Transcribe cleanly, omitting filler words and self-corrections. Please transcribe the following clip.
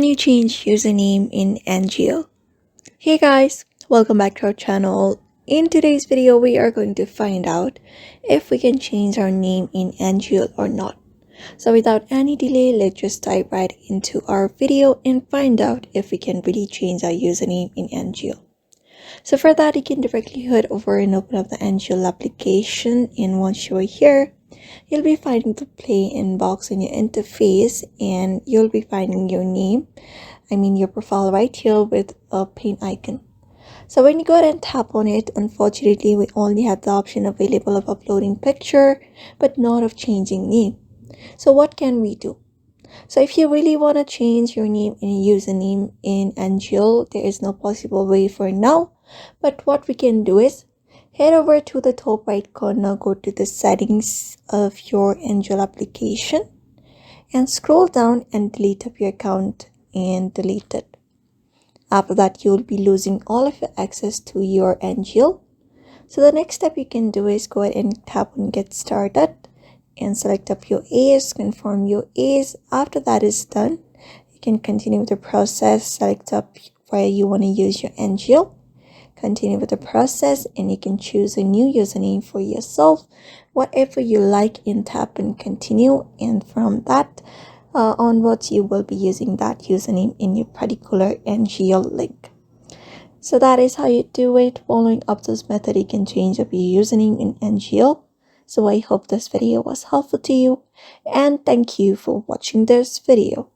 Can you change username in NGL? Hey guys, welcome back to our channel. In today's video, we are going to find out if we can change our name in NGL or not. So without any delay, let's just dive right into our video and find out if we can really change our username in NGL. So for that, you can directly head over and open up the NGL application, and once you're here, you'll be finding the play inbox in your interface, and you'll be finding your name, your profile right here with a pin icon. So when you go ahead and tap on it, unfortunately, we only have the option available of uploading picture, but not of changing name. So what can we do? So if you really want to change your name and username in NGL, there is no possible way for now. But what we can do is head over to the top right corner, go to the settings of your NGL application, and scroll down and delete up your account and delete it. After that, you will be losing all of your access to your NGL. So the next step you can do is go ahead and tap on get started and select up your AS, confirm your AS. After that is done, you can continue with the process, select up where you want to use your NGL, continue with the process, and you can choose a new username for yourself, whatever you like, and tap and continue. And from that onwards, you will be using that username in your particular NGL link. So that is how you do it. Following up this method, you can change up your username in NGL. So I hope this video was helpful to you, and thank you for watching this video.